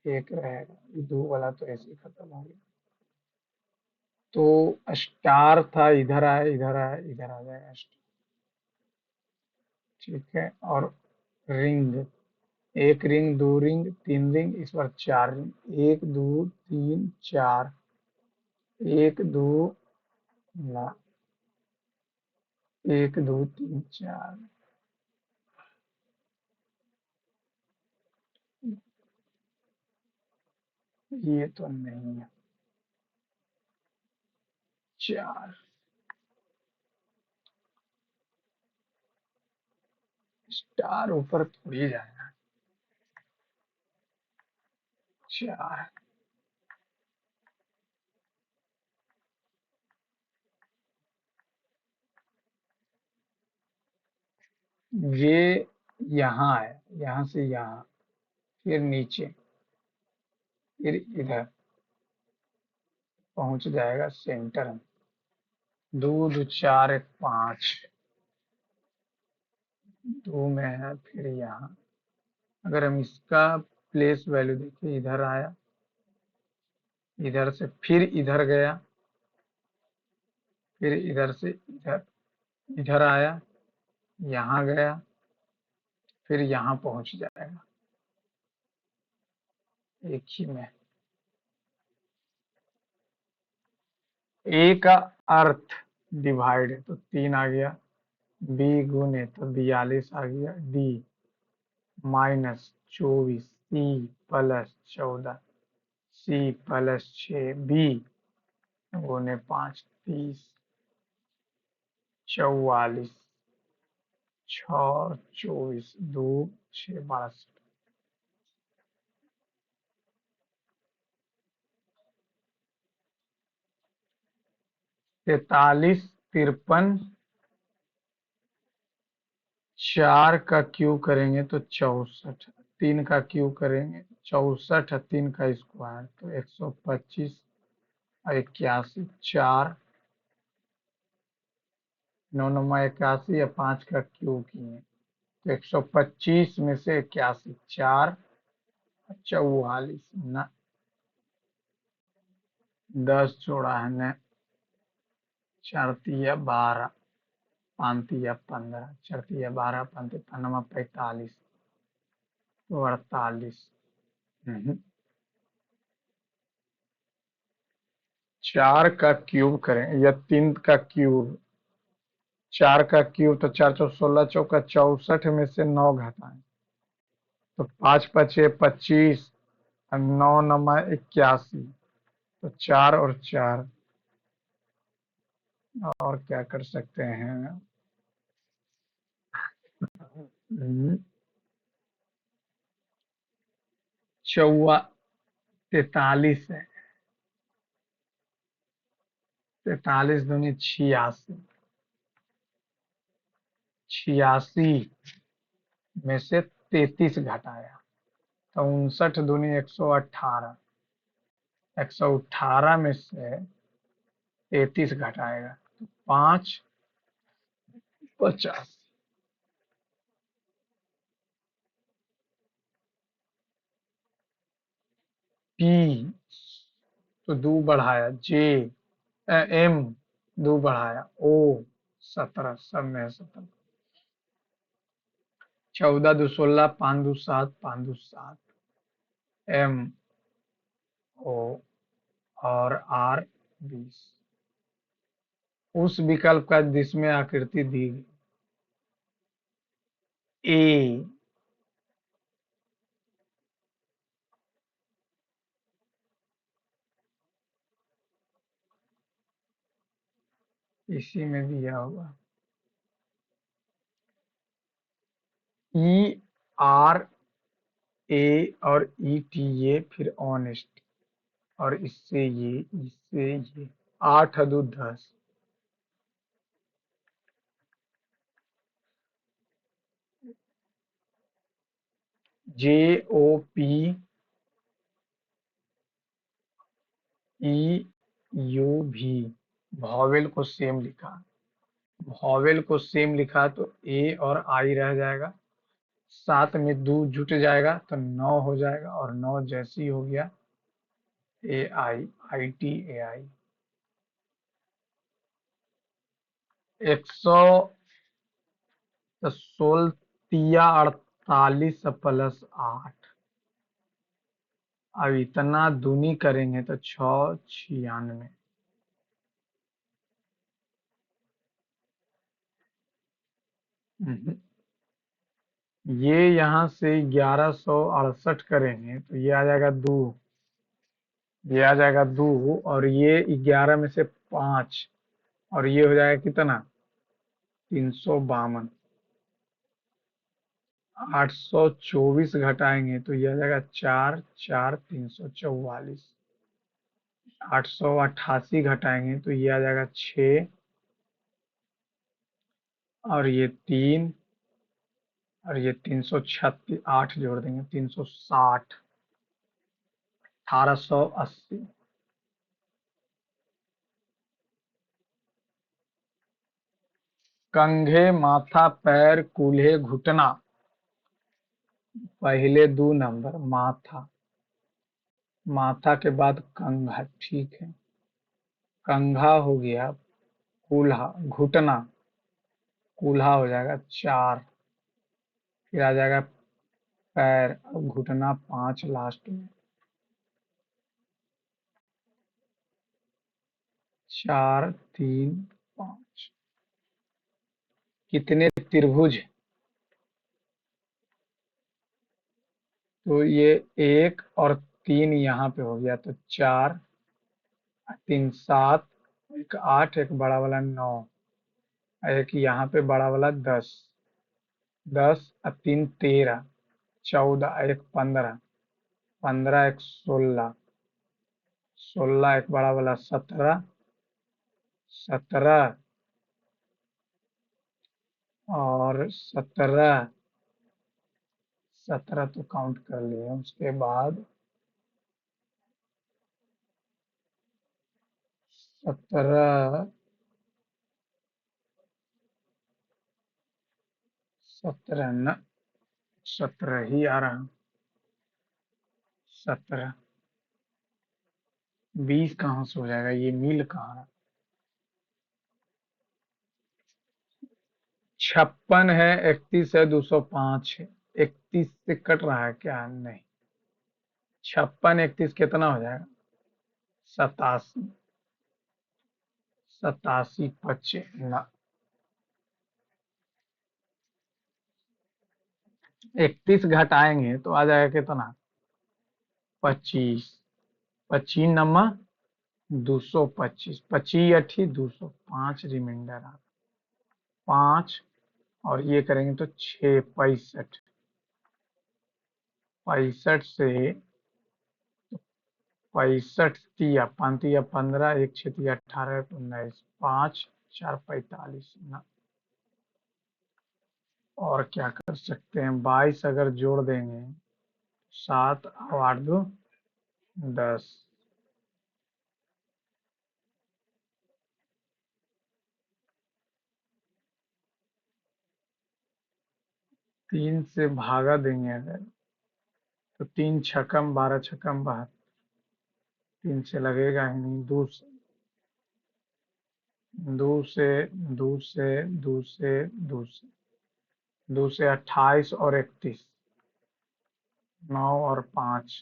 एक रहेगा, ये 2 वाला तो ऐसे ही खत्म हो गया। तो स्टार था, इधर आया, इधर आया, इधर आ जाएगा स्टार। ठीक है, और रिंग, 1 रिंग, 2 रिंग, 3 रिंग, इस बार 4 रिंग, 1 2 3 4, 1 2 ला 1 2 3 4, ये तो नहीं है, 4, स्टार ऊपर थोड़ी जाएगा, 4, ये यहाँ है, यहाँ से यहाँ, फिर नीचे, फिर इधर पहुंच जाएगा सेंटर में, 2 2 4 1 5, 2 में है, फिर यहाँ। अगर हम इसका प्लेस वैल्यू देखें, इधर आया, इधर से फिर इधर गया, फिर इधर से इधर, इधर आया, यहाँ गया, फिर यहाँ पहुंच जाएगा, एक ही में। ए का अर्थ डिवाइड है तो 3 आ गया, बी गुने तो 42 आ गया, डी -24, सी +14, सी +6, बी गुने 5 30, 44, 6 24, 2 6 12, 43 53, 4 का क्यूब करेंगे तो 64, 3 का क्यूब करेंगे 64, 3 का स्क्वायर तो 125, 81, 4 9 9 81, या 5 का क्यूब किए तो 125 में से 81, 4 44, न 10 जोड़ा है न, 4 तिया 12, 5 तिया 15, 4 तिया 12, 5 तिया 45, तो 48। 4 का क्यूब करें या 3 का क्यूब, 4 का क्यूब तो 4 चौ 16, चौका 64 में से 9 घटाएं तो 5 पचे 25, और 9 9 81, तो 4 और 4 और क्या कर सकते हैं? हम्म, चौवा 43 है। 43 दूनी 86। 86 में से 33 घटाया तो 59 दूनी 118। 118 में से 33 घटाएगा तो 5 50। पी तो दो बढ़ाया जे, एम दो बढ़ाया ओ, 17 सब में है 17। 14 दो 16, 5 दो 7, 5 दो 7, एम ओ और आर 20। उस विकल्प का जिसमें आकृति दी गई ए। इसी में दिया होगा ई, आर ए और ई टी ए फिर ऑनेस्ट और इससे ये 8 दो 10। जे ओ पी ई यू भी, वॉवेल को सेम लिखा। वॉवेल को सेम लिखा तो ए और आई रह जाएगा, साथ में दो जुट जाएगा तो 9 हो जाएगा और 9 जैसी हो गया ए आई, आई टी ए आई। 100 तो 16 तिया 48 प्लस 8। अब इतना दूनी करेंगे तो 6 96। ये यहाँ से 1168 करेंगे तो ये आ जाएगा 2। ये आ जाएगा 2 और ये 11 में से 5 और ये हो जाएगा कितना? 352। 824 घटाएंगे तो ये आ जाएगा 4 4 344। 888 घटाएंगे तो ये आ जाएगा 6 और ये 3 और ये 336, 8 जोड़ देंगे 360। 1880। कंघे माथा पैर कूल्हे घुटना, पहले दो नंबर माथा, माथा के बाद कंघा, ठीक है। कंघा हो गया, कूल्हा घुटना, कूल्हा हो जाएगा 4, फिर आ जाएगा पैर और घुटना 5 लास्ट में। 4 3 5। कितने त्रिभुज? तो ये 1 और 3 यहाँ पे हो गया तो 4, 3 7, एक 8, एक बड़ा वाला 9, एक यहाँ पे बड़ा वाला 10। 10 और 3 13, 14 एक 15, 15 एक 16, 16 एक बड़ा वाला 17, 17 और 17, 17 तो काउंट कर लिए। उसके बाद 17, 17 न, 17 ही आ रहा। 17, 20 कहाँ से हो जाएगा? ये मिल कहाँ है? 56 है, 31 है, 205 है। 31 से कट रहा है क्या? नहीं। 56 31 कितना हो जाएगा? 87। 87 25 ना, 31 घटाएंगे तो आ जाएगा कितना? 25। 25 नमा 225, 25 200, 5 रिमाइंडर आ 5, और ये करेंगे तो 6, 65, 65 से 65 तिया 5 तिया 15, 1 6 तिया 18, 19, 5 4 45 ना। और क्या कर सकते हैं, 22 अगर जोड़ देंगे, 7 और 8 2 10, 3 से भागा देंगे अगर, तो 3 छक्कम 12, छक्कम 12, 3 से लगेगा ही नहीं। दो से दो से दो से दो से 28 और 31, 9 और 5,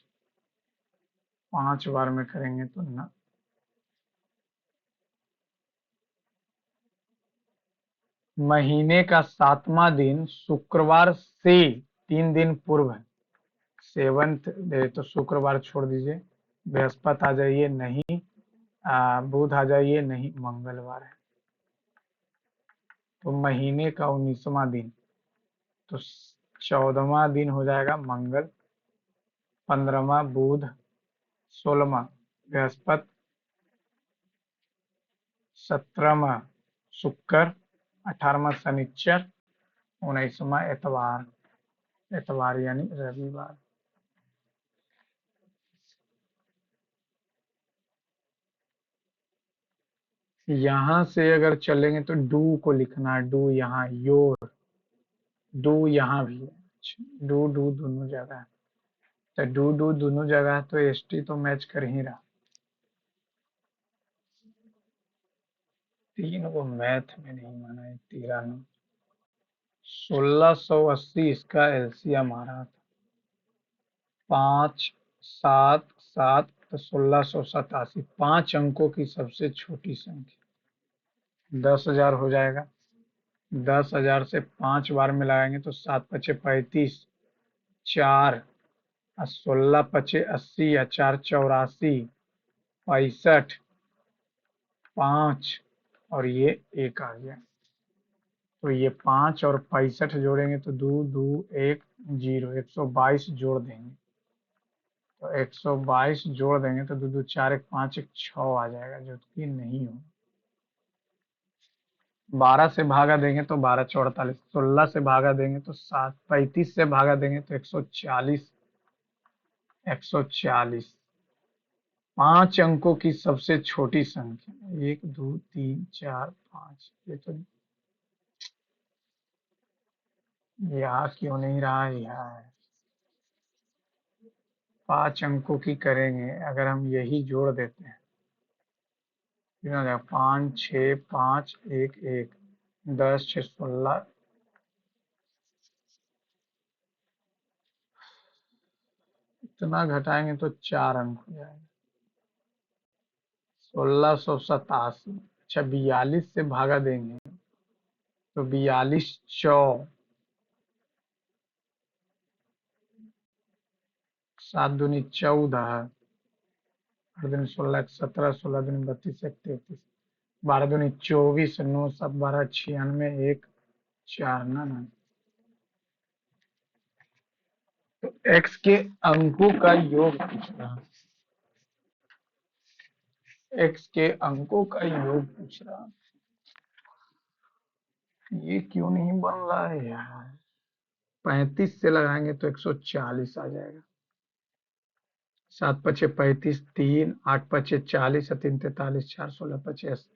5 बार में करेंगे तो ना। महीने का 7वां दिन शुक्रवार से 3 दिन पूर्व है। 7th डे तो शुक्रवार छोड़ दीजिए, बृहस्पति आ जाइए नहीं, बुध आ जाइए नहीं, मंगलवार है। तो महीने का 19वां दिन, तो 14वां दिन हो जाएगा मंगल, 15वां बुध, 16वां बृहस्पति, 17वां शुक्र, 18वां शनिचर, 19वां एतवार, एतवार यानी रविवार। यहाँ से अगर चलेंगे तो डू को लिखना है, डू यहाँ, योर, डू यहाँ भी है, डू डू दोनों जगह है, तो डू डू दोनों जगह है, तो एसटी तो मैच कर ही रहा। 3 को मैथ में नहीं माना है, 13, 1680 इसका एलसीएम आ रहा था, 5 7 7, तो 1687, 5 अंकों की सबसे छोटी संख्या, 10,000 हो जाएगा। 10,000 से 5 बार में लगाएंगे तो 7 पचे 35, 4 और 16 पचे 80, या 4 84, 65, 5, और ये 1 आ गया। तो ये 5 और 65 जोड़ेंगे तो 2 2 1 0, 122 जोड़ देंगे, तो 122 जोड़ देंगे तो 2 2 4 1 5 1 6 आ जाएगा, जो कि नहीं हो। 12 से भागा देंगे तो 12 48, 16 से भागा देंगे तो 7, 35 से भागा देंगे तो 140, 140, 5 अंकों की सबसे छोटी संख्या, 1 2 3 4 5, ये तो यहाँ क्यों नहीं रहा है, यहाँ है। 5 अंकों की करेंगे अगर हम यही जोड़ देते हैं, कितना हो जाएगा, 5 6 5 1 1, 10 6 16, इतना घटाएंगे तो 4 अंक हो जाएगा, 1687। अच्छा 42 से भागा देंगे तो 42 चौ, 7 दूनी 14, 8 दूनी 16, 17, 16 दूनी 32, 1 33, 12 दूनी 24, 9 7 12 96, 1 4 ना ना। तो एक्स के अंकों का योग पूछ रहा, एक्स के अंकों का योग पूछ रहा, ये क्यों नहीं बन रहा है यार। 35 से लगाएंगे तो 140 आ जाएगा, 7 पचे 35, 3 8 पचे 40, 3 43, 4 16 25,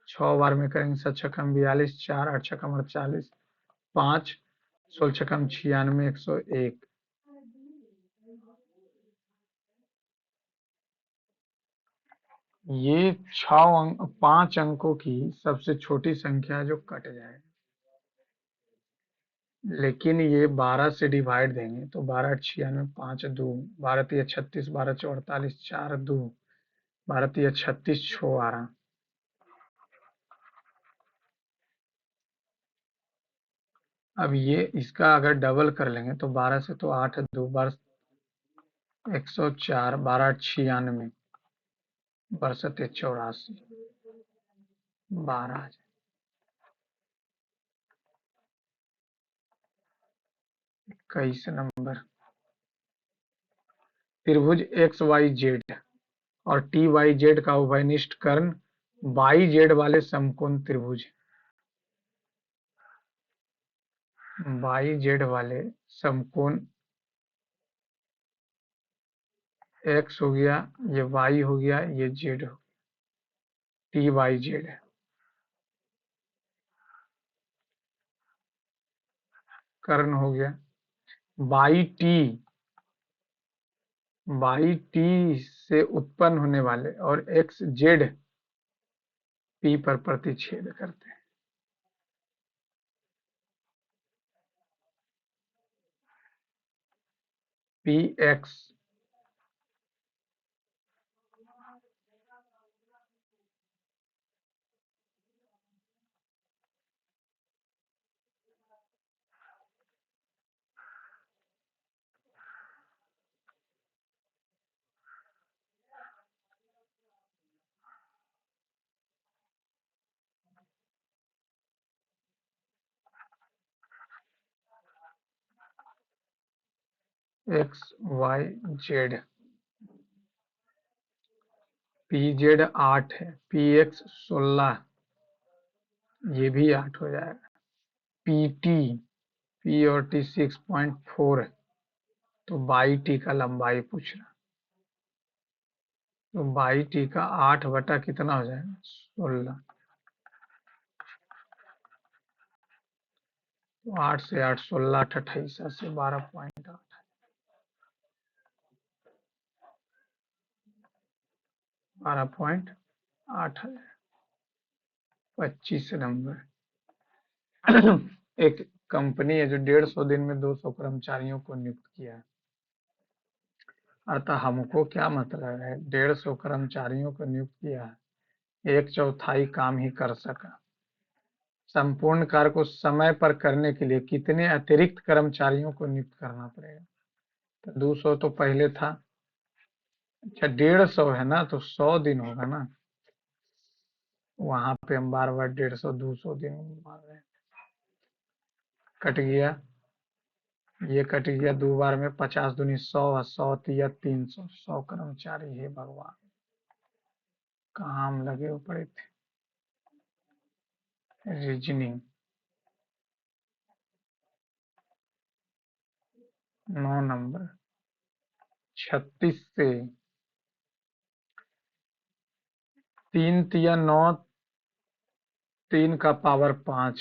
6 बार में करेंगे, 7 छक्कम 42, 4 8 छक्कम 48, 5 16 छक्कम 96, 101। ये 5 अंकों की सबसे छोटी संख्या है जो कट जाएगी, लेकिन ये 12 से डिवाइड देंगे तो 12 96, 5 2, 12 3 36, 12 4 48, 4 2, 12 3 36 6 आ रहा। अब ये इसका अगर डबल कर लेंगे तो 12 से तो 8 2 बार 104, 12 96, बरसते 84, 12 21 नंबर। त्रिभुज एक्स वाई जेड और टी वाई जेड का उभयनिष्ठ कर्ण बाई जेड वाले समकोण त्रिभुज। बाई जेड वाले समकोण एक्स हो गया, ये वाई हो गया, ये जेड हो, टी वाई जेड है। कर्ण हो गया बाई टी से उत्पन्न होने वाले और एक्स जेड पी पर प्रतिच्छेद करते हैं। P X X Y Z. P Z 8 है, पी एक्स 16, ये भी 8 हो जाएगा। पी टी, पी और टी 6.4 है, तो बाई टी का लंबाई पूछ रहा। तो बाई टी का 8 बटा कितना हो जाएगा, 16। तो 8 से 8, 16, 28 से 12.8, 12.8 है। 25 नंबर। एक कंपनी है जो 150 दिन में 200 कर्मचारियों को नियुक्त किया है। अतः हमको क्या मतलब है, 150 कर्मचारियों को नियुक्त किया है, 1/4 काम ही कर सका। संपूर्ण कार्य को समय पर करने के लिए कितने अतिरिक्त कर्मचारियों को नियुक्त करना पड़ेगा। तो 200 तो पहले था। अच्छा, 150 है ना, तो 100 दिन होगा ना। वहां पे हम बार बार 150 200 दिन मार रहे हैं। कट गया, ये कट गया, 2 बार में 50 दूनी 100, 100 तिया 300, 100 कर्मचारी है भगवान, कहाँ हम लगे पड़े थे। Reasoning 9 number. 36 से 3 तिया 9, 3 का पावर 5,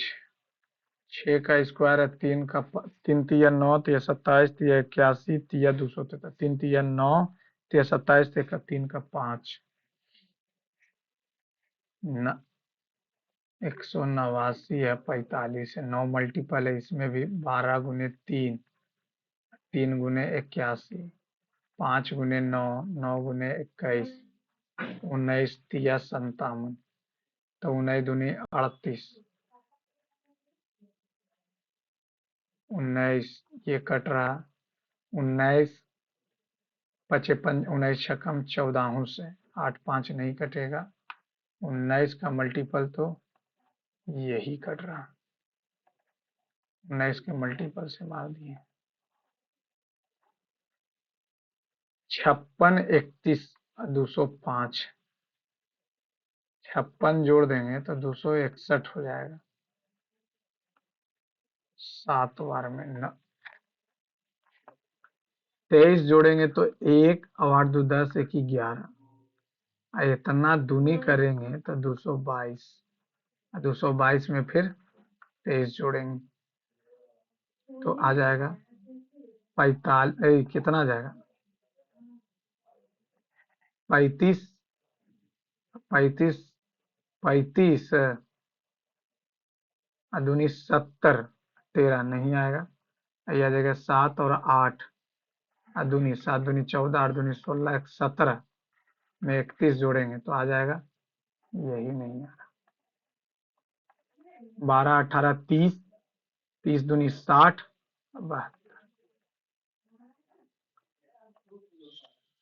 6 का स्क्वायर है, 3 तिया 9, तिया 27, तिया 81, तिया 273, 3 तिया 9, तिया 27, तिया 3 का 5, 189 है। 45 है, 9 मल्टीपल है, इसमें भी 12 गुने 3, 3 गुने 81, 5 गुने 9, 9 गुने 21, 19 तिया 57, तो 19 दूनी 38, 19 ये कट रहा, 19 55, 19 छकम 14 से 8 5 नहीं कटेगा। 19 का मल्टीपल तो यही कट रहा, 19 के मल्टीपल से मार दिए। 56, 31, 205, 56 जोड़ देंगे तो 261 हो जाएगा। 7 बार में 23 जोड़ेंगे तो 1 और 8 2 10, 1 11, इतना दूनी करेंगे तो 222, 222 में फिर 23 जोड़ेंगे तो आ जाएगा 45, कितना आ जाएगा, 35, 35, 35 दूनी 70, 13 नहीं आएगा। ये आ जाएगा 7 और 8, दूनी 7 दूनी 14, 8 दूनी 16, 17 में 31 जोड़ेंगे तो आ जाएगा, यही नहीं आ रहा। 12 18 30, 30 दूनी 60,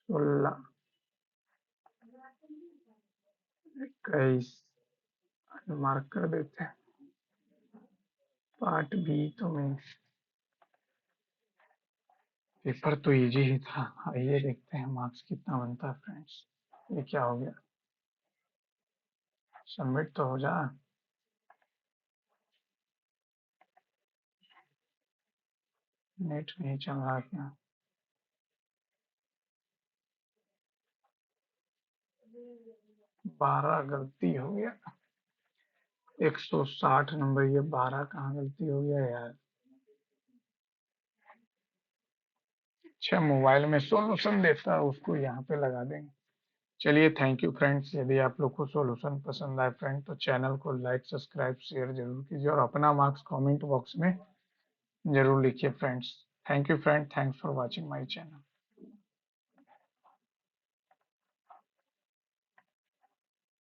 16, 21 मार्क कर देते हैं। पार्ट बी तो में पेपर तो इजी ही था। आइए देखते हैं मार्क्स कितना बनता है फ्रेंड्स। ये क्या हो गया, सबमिट तो हो जा। नेट नहीं चल रहा क्या? 12 गलती हो गया। 160 नंबर, ये 12 कहाँ गलती हो गया यार। अच्छा, मोबाइल में सॉल्यूशन देता है, उसको यहाँ पे लगा देंगे। चलिए, थैंक यू फ्रेंड्स। यदि आप लोग को सॉल्यूशन पसंद आए फ्रेंड तो चैनल को लाइक सब्सक्राइब शेयर जरूर कीजिए और अपना मार्क्स कमेंट बॉक्स में जरूर लिखिए friends. Thank you friend, thanks for watching my channel.